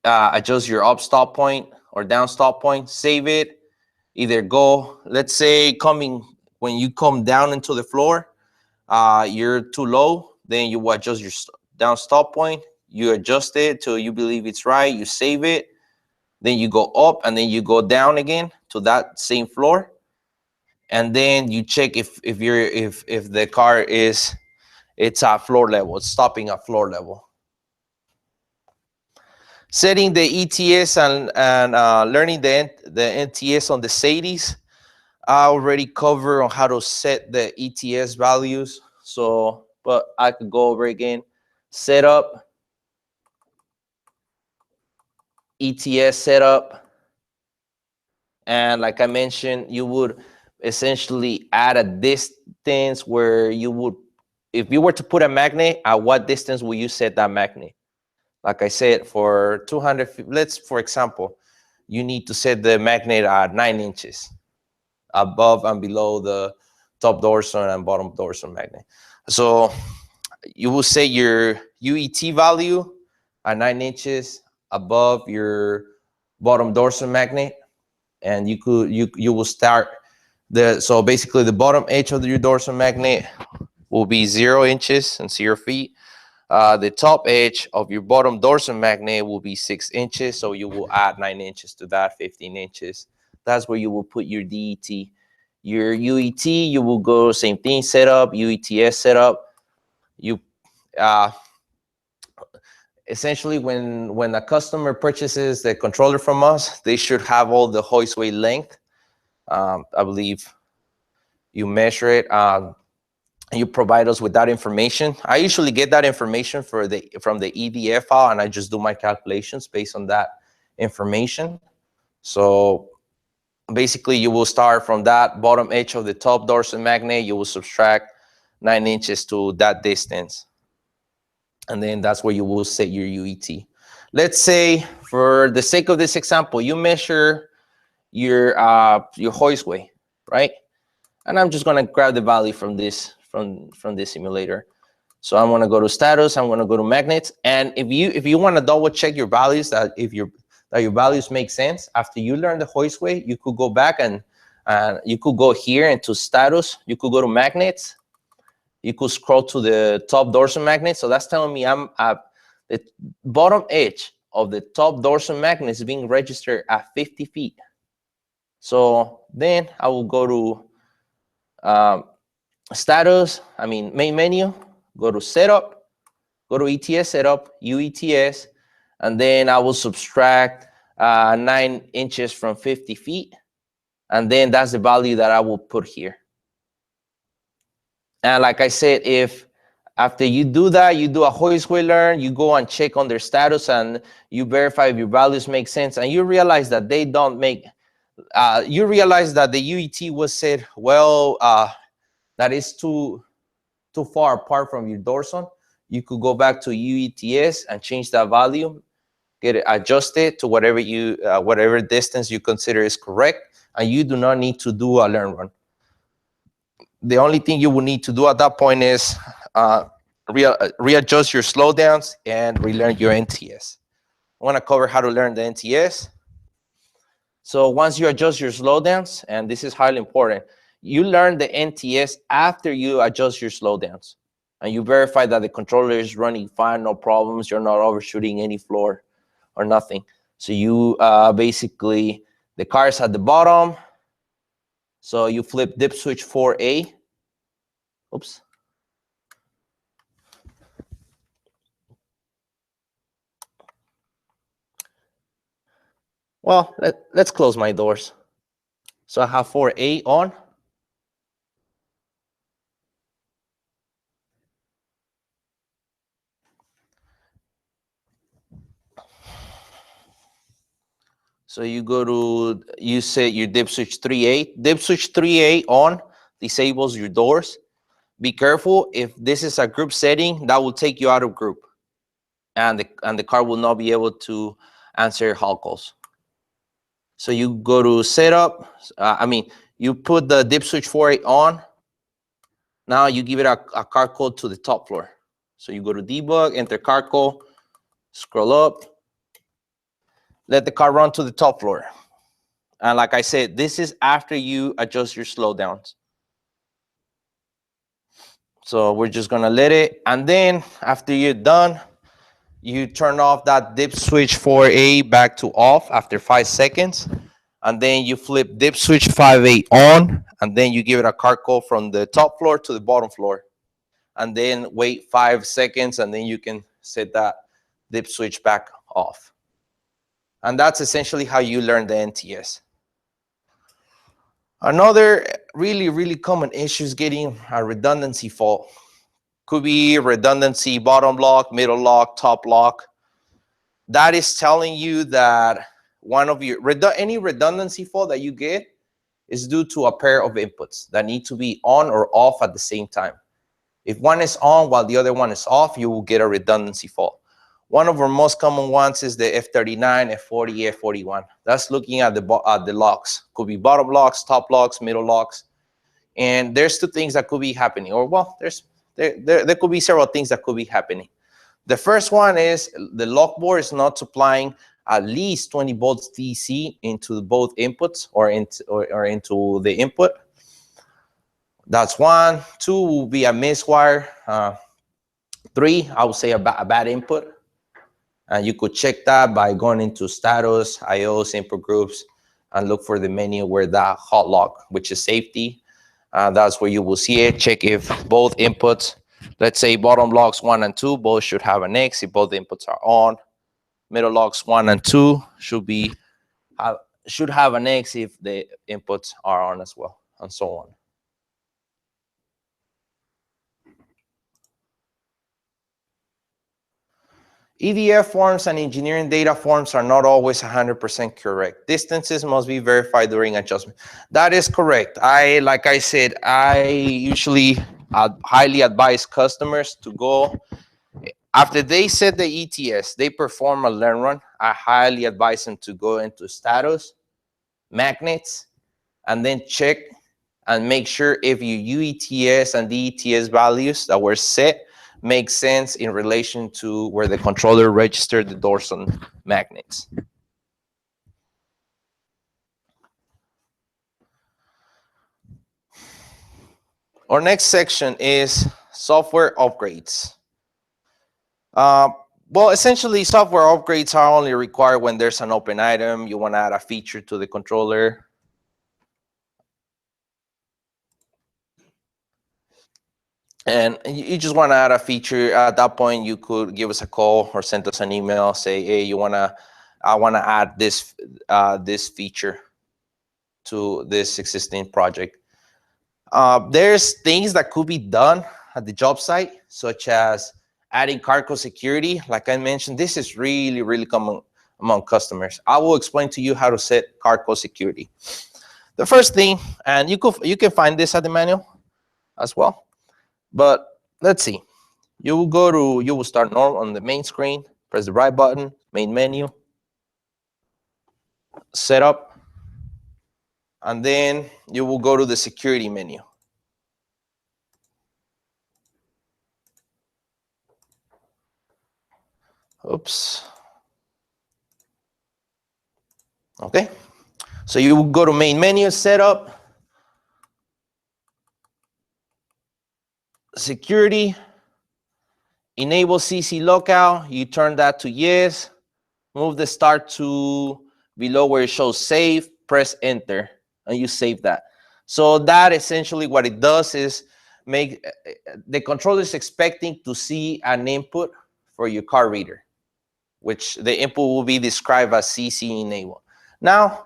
adjust your up stop point or down stop point, save it. Either go, let's say when you come down into the floor, you're too low, then you adjust your down stop point, you adjust it till you believe it's right, you save it, then you go up and then you go down again to that same floor, and then you check if the car it's at floor level, it's stopping at floor level. Setting the ETS and learning the NTS on the SATIs, I already covered on how to set the ETS values. So, but I could go over again. Setup, ETS setup, and like I mentioned, you would essentially add a distance where you would, if you were to put a magnet, at what distance will you set that magnet? Like I said, for 200, for example, you need to set the magnet at 9 inches above and below the top dorsal and bottom dorsal magnet. So you will say your UET value at 9 inches above your bottom dorsal magnet, and you will start So basically the bottom edge of your dorsal magnet will be 0 inches and 0 feet. The top edge of your bottom dorsal magnet will be 6 inches. So you will add 9 inches to that, 15 inches. That's where you will put your DET. Your UET, you will go same thing, setup, UETS setup. You essentially when a customer purchases the controller from us, they should have all the hoistway length. I believe you measure it. You provide us with that information. I usually get that information from the EDF file, and I just do my calculations based on that information. So basically, you will start from that bottom edge of the top dorsal magnet. You will subtract 9 inches to that distance, and then that's where you will set your UET. Let's say, for the sake of this example, you measure your hoistway, right? And I'm just gonna grab the value from this simulator. So I'm gonna go to status. I'm gonna go to magnets, and if you want to double check your values that your values make sense after you learn the hoistway, you could go back and you could go here into status. You could go to magnets. You could scroll to the top dorsal magnet. So that's telling me I'm at the bottom edge of the top dorsal magnet is being registered at 50 feet. So then I will go to status, main menu, go to setup, go to ETS setup, UETS, and then I will subtract 9 inches from 50 feet. And then that's the value that I will put here. And like I said, if after you do that, you do a hoistway learn, you go and check on their status and you verify if your values make sense, and you realize that they don't make, you realize that the UET was said, well, that is too far apart from your dorsal, you could go back to UETS and change that value, get it adjusted to whatever whatever distance you consider is correct, and you do not need to do a learn run. The only thing you will need to do at that point is readjust your slowdowns and relearn your NTS. I want to cover how to learn the NTS. So once you adjust your slowdowns, and this is highly important, you learn the NTS after you adjust your slowdowns, and you verify that the controller is running fine, no problems, you're not overshooting any floor or nothing. So you basically, the car is at the bottom, so you flip dip switch 4A. Oops. Well, let's close my doors. So I have 4A on. So you go to, you set your dip switch 3A. Dip switch 3A on disables your doors. Be careful, if this is a group setting, that will take you out of group, and the car will not be able to answer hall calls. So you go to setup. You put the dip switch 4A on. Now you give it a car code to the top floor. So you go to debug, enter car code, scroll up, let the car run to the top floor. And like I said, this is after you adjust your slowdowns. So we're just gonna let it, and then after you're done, you turn off that dip switch 4A back to off after 5 seconds, and then you flip dip switch 5A on, and then you give it a car code from the top floor to the bottom floor, and then wait 5 seconds, and then you can set that dip switch back off. And that's essentially how you learn the NTS. Another really common issue is getting a redundancy fault. Could be redundancy bottom lock, middle lock, top lock. That is telling you that one of your any redundancy fault that you get is due to a pair of inputs that need to be on or off at the same time. If one is on while the other one is off, you will get a redundancy fault. One of our most common ones is the F39, F40, F41. That's looking at the locks. Could be bottom locks, top locks, middle locks. And there's two things that could be happening. Or, well, there could be several things that could be happening. The first one is the lock board is not supplying at least 20 volts DC into both inputs or into the input. That's 1. 2 will be a miswire. 3, I would say a bad input. And you could check that by going into status, IOs, input groups, and look for the menu where that hot lock, which is safety. That's where you will see it. Check if both inputs, let's say bottom logs 1 and 2, both should have an X if both inputs are on. Middle logs 1 and 2 should have an X if the inputs are on as well, and so on. EDF forms and engineering data forms are not always 100% correct. Distances must be verified during adjustment. That is correct. Like I said, I usually highly advise customers to go, after they set the ETS, they perform a learn run. I highly advise them to go into status, magnets, and then check and make sure if your UETS and DETS values that were set make sense in relation to where the controller registered the doors on magnets. Our next section is software upgrades. Well, essentially, software upgrades are only required when there's an open item, you want to add a feature to the controller. And you just want to add a feature. At that point, you could give us a call or send us an email, say, hey, I want to add this feature to this existing project. There's things that could be done at the job site, such as adding Carco security. Like I mentioned, this is really, really common among customers. I will explain to you how to set Carco security. The first thing, and you can find this at the manual as well. But let's see. You will start normal on the main screen, press the right button, main menu, setup, and then you will go to the security menu. Oops. Okay. So you will go to main menu, setup, security, enable CC lockout. You turn that to yes. Move the start to below where it shows save, press enter, and you save that. So that essentially what it does is make the controller is expecting to see an input for your card reader, which the input will be described as CC enable. Now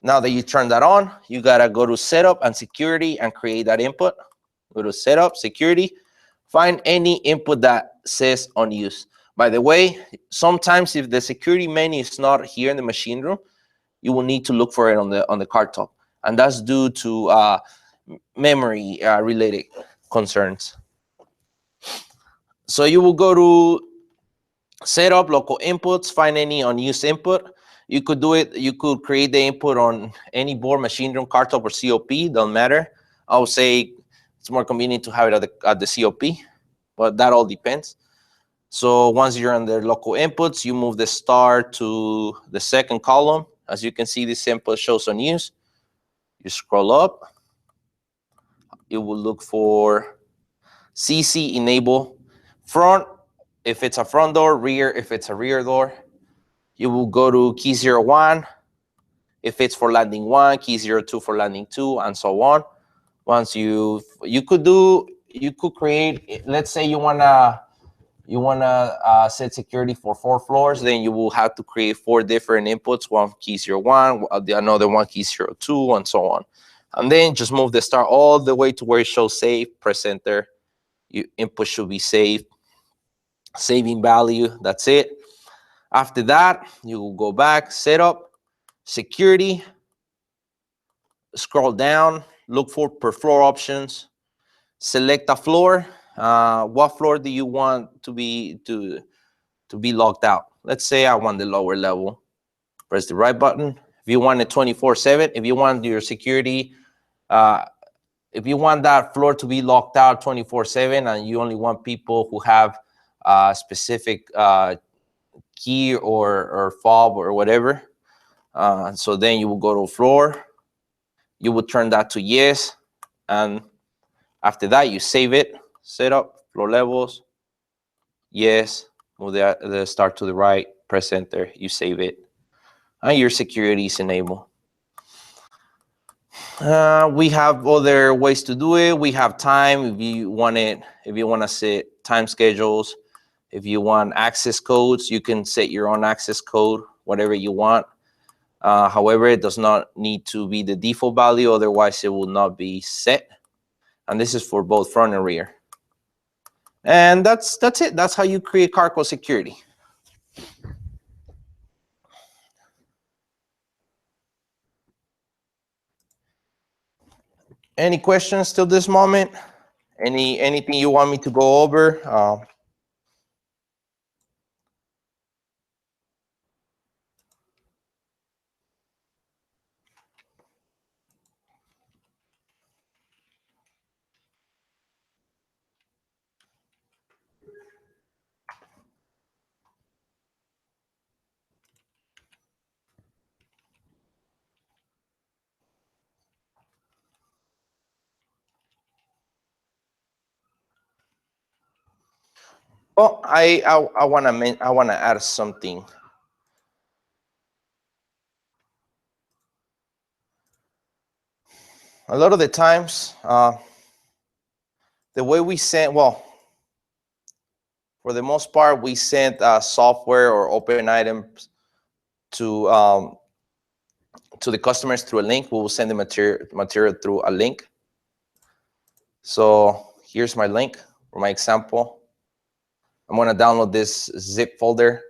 that you turn that on, you gotta go to setup and security and create that input. Go to setup, security, find any input that says unused. By the way, sometimes if the security menu is not here in the machine room, you will need to look for it on the card top, and that's due to memory related concerns. So you will go to setup, local inputs, find any unused input. You could do it. You could create the input on any board, machine room, card top, or COP. Don't matter. I would say it's more convenient to have it at the COP, but that all depends. So once you're on the local inputs, you move the star to the second column. As you can see, this input shows unused. You scroll up. You will look for CC enable front if it's a front door, rear if it's a rear door. You will go to key 01 if it's for landing 1, key 02 for landing 2, and so on. Once you could create, let's say you wanna set security for 4 floors, then you will have to create 4 different inputs, one key 01, another one key 02, and so on. And then just move the star all the way to where it shows save, press enter. Your input should be saved, saving value, that's it. After that, you will go back, setup, security, scroll down, look for per floor options, select a floor. What floor do you want to be locked out? Let's say I want the lower level. Press the right button. If you want it 24/7, if you want your security, if you want that floor to be locked out 24/7, and you only want people who have a specific key or fob or whatever, so then you will go to floor. You will turn that to yes, and After that, you save it, setup, floor levels, yes, move the start to the right, press enter, you save it, and your security is enabled. We have other ways to do it. We have time if you want it, if you want to set time schedules. If you want access codes, you can set your own access code, whatever you want. However, it does not need to be the default value, otherwise it will not be set. And this is for both front and rear. And that's it. That's how you create Carco security. Any questions till this moment? Anything you want me to go over? Well, I wanna add something. A lot of the times, the way we send, well, for the most part, we send software or open items to the customers through a link. We will send the material through a link. So here's my link for my example. I'm gonna download this zip folder.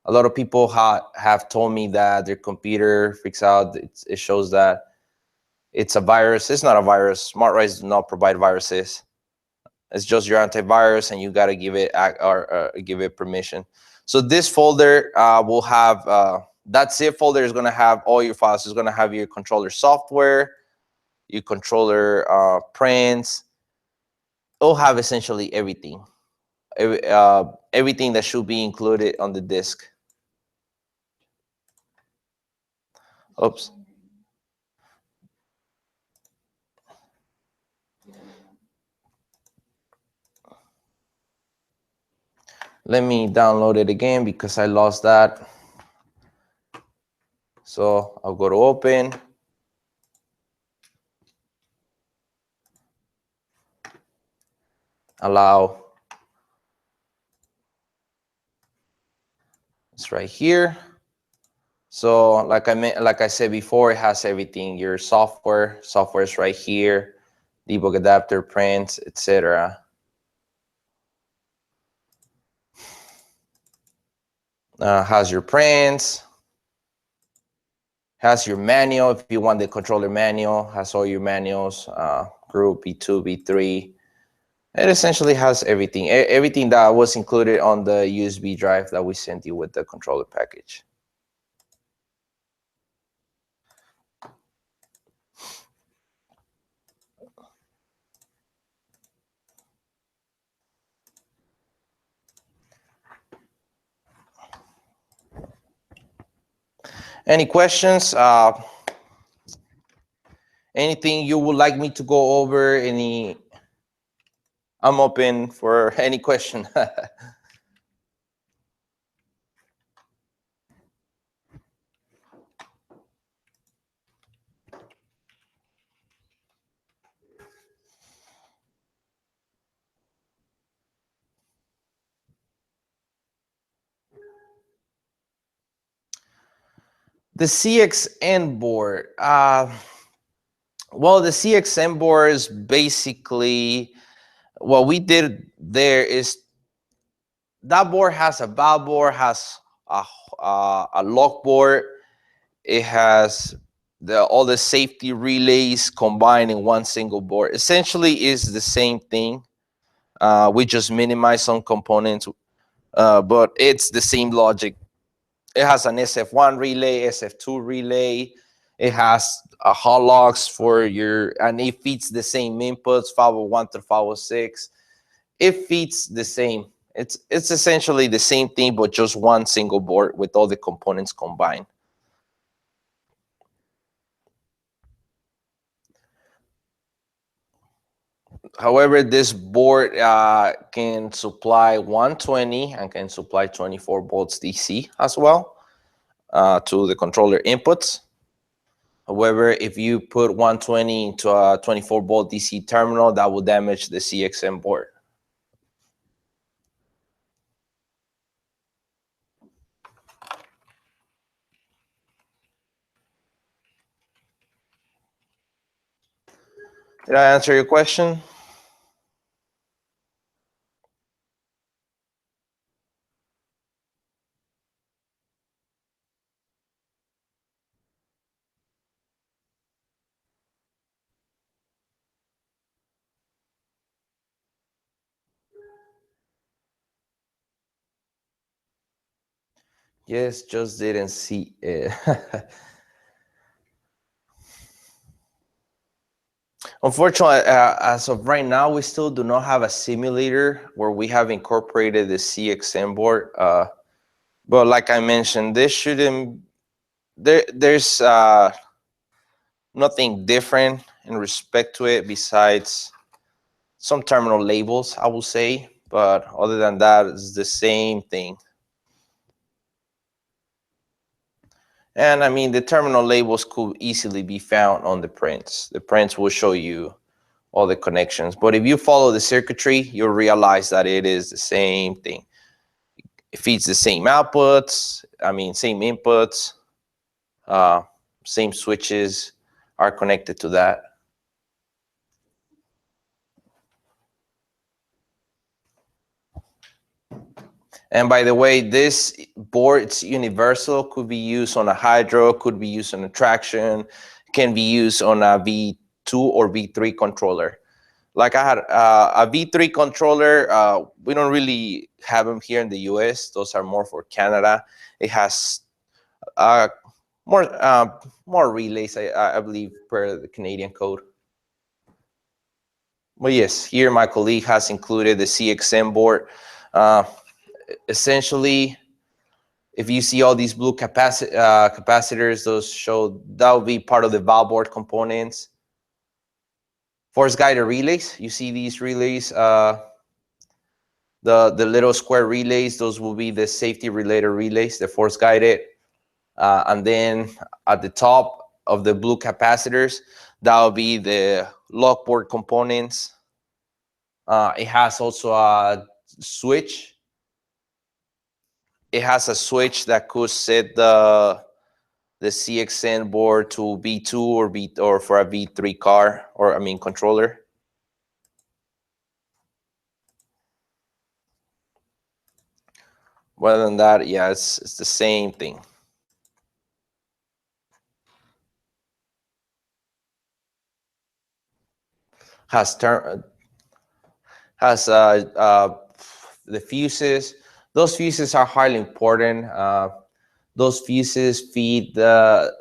A lot of people have told me that their computer freaks out. It shows that it's a virus. It's not a virus. SmartRise does not provide viruses. It's just your antivirus, and you got to give it give it permission. So this folder will have that zip folder is going to have all your files. It's going to have your controller software, your controller prints. It'll have essentially everything, everything that should be included on the disk. Oops. Let me download it again because I lost that. So I'll go to open. Allow. It's right here. So like I said before, it has everything. Your software is right here. Debug adapter, prints, etc. Has your prints. Has your manual if you want the controller manual. Has all your manuals. Group B2, B3. It essentially has everything. Everything that was included on the USB drive that we sent you with the controller package. Any questions? Anything you would like me to go over? I'm open for any question. The CXN board. Well, the CXN board is basically what we did there is that board has a valve board, has a lock board. It has all the safety relays combined in one single board. Essentially, is the same thing. We just minimize some components, but it's the same logic. It has an SF1 relay, SF2 relay. It has a hot logs for and it feeds the same inputs, 501 to 506. It feeds the same. It's essentially the same thing, but just one single board with all the components combined. However, this board can supply 120 and can supply 24 volts DC as well to the controller inputs. However, if you put 120 into a 24 volt DC terminal, that will damage the CXM board. Did I answer your question? Yes, just didn't see it. Unfortunately, as of right now, we still do not have a simulator where we have incorporated the CXM board. But like I mentioned, this shouldn't. There's nothing different in respect to it besides some terminal labels, I will say. But other than that, it's the same thing. And I mean, the terminal labels could easily be found on the prints. The prints will show you all the connections. But if you follow the circuitry, you'll realize that it is the same thing. It feeds the same outputs, I mean, same inputs, same switches are connected to that. And by the way, this board, it's universal, could be used on a hydro, could be used on a traction, can be used on a V2 or V3 controller. Like I had a V3 controller, we don't really have them here in the US. Those are more for Canada. It has more relays, I believe, per the Canadian code. But yes, here my colleague has included the CXM board. Essentially, if you see all these blue capacitors, those show that will be part of the valve board components. Force guided relays, you see these relays, the little square relays, those will be the safety related relays, the force guided. And then at the top of the blue capacitors, that will be the lock board components. It has also a switch. It has a switch that could set the CXM board to V2 or for a V3 car, or I mean controller. Other than that, yeah, it's the same thing. Has the fuses. Those fuses are highly important. Those fuses feed the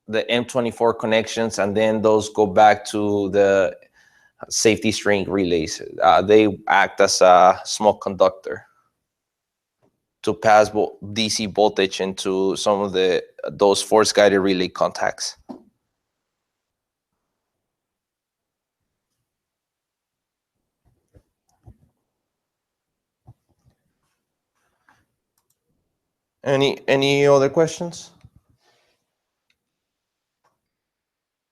M24 connections, and then those go back to the safety string relays. They act as a small conductor to pass DC voltage into some of those force guided relay contacts. Any other questions?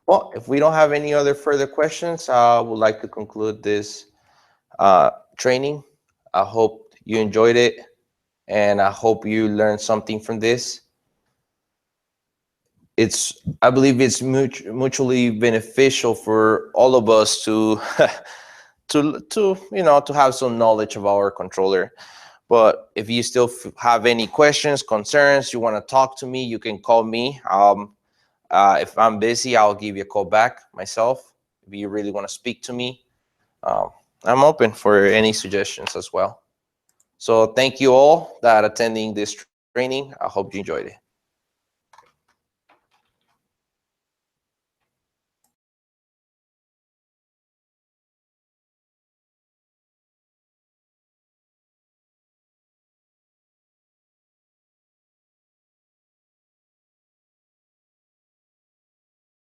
Well, if we don't have any other further questions, I would like to conclude this training. I hope you enjoyed it, and I hope you learned something from this. I believe it's mutually beneficial for all of us to to have some knowledge of our controller. But if you still have any questions, concerns, you want to talk to me, you can call me. If I'm busy, I'll give you a call back myself. If you really want to speak to me, I'm open for any suggestions as well. So thank you all that attending this training. I hope you enjoyed it.